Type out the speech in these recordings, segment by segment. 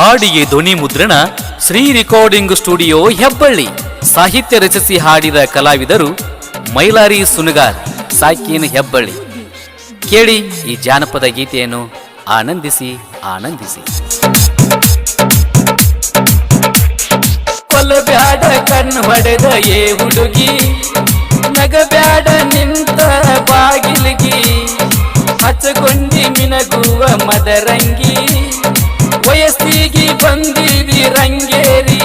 ಹಾಡಿಗೆ ಧ್ವನಿ ಮುದ್ರಣ ಶ್ರೀ ರೆಕಾರ್ಡಿಂಗ್ ಸ್ಟುಡಿಯೋ ಹೆಬ್ಬಳ್ಳಿ. ಸಾಹಿತ್ಯ ರಚಿಸಿ ಹಾಡಿದ ಕಲಾವಿದರು ಮೈಲಾರಿ ಸುನಗಾರ್, ಸಾಕಿನ್ ಹೆಬ್ಬಳ್ಳಿ. ಕೇಳಿ ಈ ಜಾನಪದ ಗೀತೆಯನ್ನು, ಆನಂದಿಸಿ ಆನಂದಿಸಿ. ಕೊಲ್ಲಬ್ಯಾಡ ಕಣ್ಣು ಹೊಡೆದ ಏ ಹುಡುಗಿ, ನಗಬ್ಯಾಡ ನಿಂತ ಬಾಗಿಲಿಗಿ, ಹಚ್ಚಗೊಂಡಿ ಮಿನಗುವ ಮದರಂಗಿ, ವಯಸ್ಸಿಗೆ ಬಂದಿದಿ ರಂಗೇರಿ,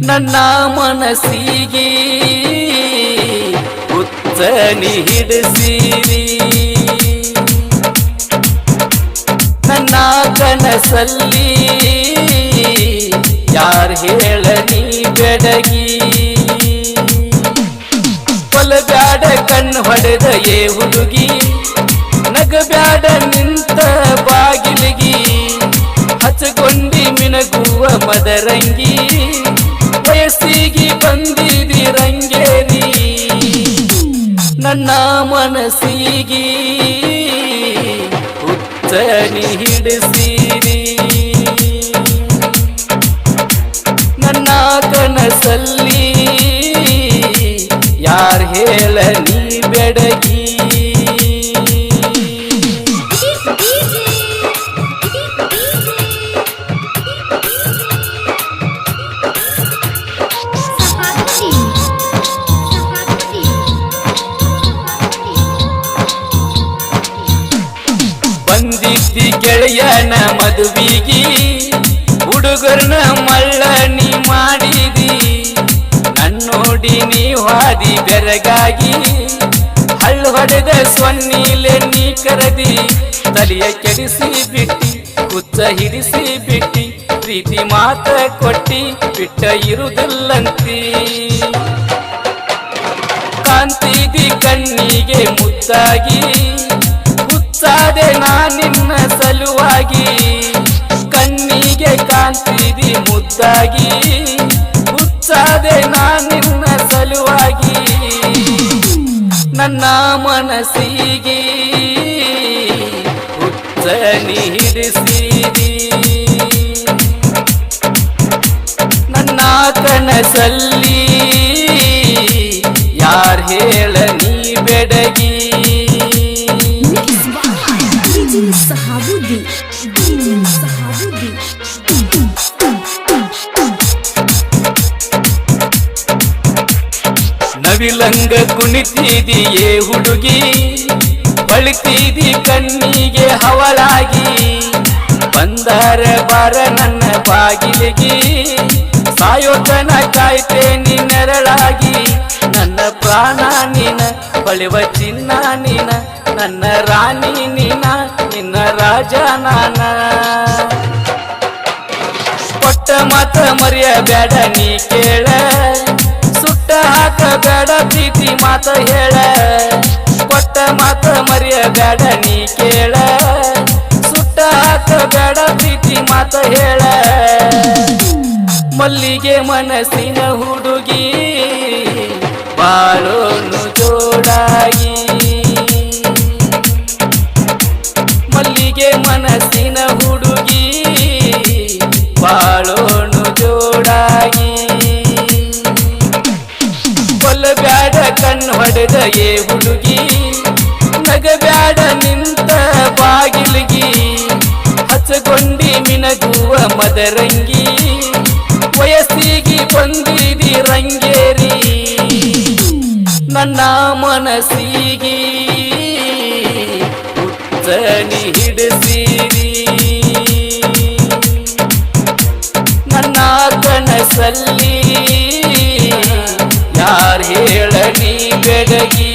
ನನ್ನ ಮನಸ್ಸಿಗೆ ಹುಚ್ಚನಿ ಹಿಡಿಸಿರಿ, ನನ್ನ ಕನಸಲ್ಲಿ ಯಾರ್ ಹೇಳ ನೀ ಬೆಡಗಿ. ಕೊಲ್ಲಬ್ಯಾಡ ಕಣ್ಣು ಹೊಡೆದ ಏ ಹುಡುಗಿ, ನಗಬ್ಯಾಡ ನಿಂತ ಬಾಗಿಲಿಗಿ, ಹಚ್ಚಗೊಂಡಿ ಮಿನಗುವ ಮದರಂಗಿ, ವಯಸ್ಸಿಗೆ ಬಂದಿದಿ ರಂಗೇರಿ, ನನ್ನ ಮನಸ್ಸಿಗೆ ಹುಚ್ಚನಿ ಹಿಡಿಸಿರಿ, ನನ್ನ ಕನಸಲ್ಲಿ ಯಾರ್ ಹೇಳ ನೀ ಬೆಡಗಿ. ಬಂದಿದ್ದಿ ಗೆಳೆಯನ ಮದುವಿಗಿ, ಹುಡುಗರ್ನ ಮಳ್ಳನಿ ಮಾಡಿದಿ, ನನ್ನೋಡಿ ನೀ ಹಾದಿ ಬೆರಗಾಗಿ, ಹಳ್ಳು ಹೊಡೆದ ಸೊನ್ನಿಲೆ ನೀ ಕರದಿ, ತಲೆಯ ಕೆಡಿಸಿ ಬಿಟ್ಟಿ, ಕುಚ್ಚ ಹಿಡಿಸಿ ಬಿಟ್ಟಿ, ಪ್ರೀತಿ ಮಾತ ಕೊಟ್ಟಿ ಬಿಟ್ಟ ಇರುವುದಿಲ್ಲಂತಿ, ಕಾಂತಿದಿ ಕಣ್ಣಿಗೆ ಮುದ್ದಾಗಿ, ಹುಚ್ಚಾದೆ ನಾ ನಿನ್ನ ಸಲುವಾಗಿ, ಕಣ್ಣಿಗೆ ಕಾಂತಿದಿ ಮುದ್ದಾಗಿ, ಹುಚ್ಚಾದೆ ನಾ ನಿನ್ನ ಸಲುವಾಗಿ, ನನ್ನ ಮನಸ್ಸಿಗೆ ಹುಚ್ಚನಿ ಹಿಡಿಸಿರಿ, ನನ್ನ ಕನಸಲ್ಲಿ ಯಾರ್ ಹೇಳ ನೀ ಬೆಡಗಿ. ನವಿಲಂಗ ಕುಣಿತಿದಿ ಏ ಹುಡುಗಿ, ಬಳಿತಿದಿ ಕಣ್ಣಿಗೆ ಹವಳಾಗಿ, ಬಂದಾರ ಬಾರ ನನ್ನ ಬಾಗಿಲಿಗಿ, ಸಾಯೋತನ ಕಾಯ್ತೇನಿ ನೆರಳಾಗಿ, ನನ್ನ ಪ್ರಾಣ ನೀನ ಬಳಿವ ಚಿನ್ನ ನೀನ, ನನ್ನ ರಾಣಿ ನೀನ ನಿನ್ನ ರಾಜ ನಾನ, ಕೊಟ್ಟ ಮಾತ ಮರೆಯಬೇಡ ನೀ ಕೇಳ, ಸುಟ್ಟ ಹಾಕಬೇಡ ಪ್ರೀತಿ ಮಾತ ಹೇಳ, ಕೊಟ್ಟ ಮಾತ ಮರೆಯಬೇಡ ನೀ ಕೇಳ, ಸುಟ್ಟ ಹಾಕಬೇಡ ಪ್ರೀತಿ ಮಾತ ಹೇಳ, ಮಲ್ಲಿಗೆ ಮನಸ್ಸಿನ ಹುಡುಗಿ, ಬಾಳೋನು ಜೋಡಾಗಿ, ಮಲ್ಲಿಗೆ ಮನಸ್ಸಿನ ಹುಡುಗಿ, ಬಾಳೋನು ಜೋಡಾಗಿ, ಕೊಲ್ಲಬ್ಯಾಡ ಕಣ್ಣು ಹೊಡೆದ ಏ ಹುಡುಗಿ, ನಗಬ್ಯಾಡ ನಿಂತ ಬಾಗಿಲಿಗಿ, ಹಚ್ಚಗೊಂಡಿ ಮಿನಗುವ ಮದರಂಗಿ, ವಯಸ್ಸಿಗೆ ಬಂದಿದಿ ರಂಗೇರಿ, ನನ್ನ ಮನಸ್ಸಿಗೆ ಹುಚ್ಚನಿ ಹಿಡಿಸಿರಿ, ನನ್ನ ಕನಸಲ್ಲಿ ಯಾರ್ ಹೇಳ ನೀ ಬೆಡಗಿ.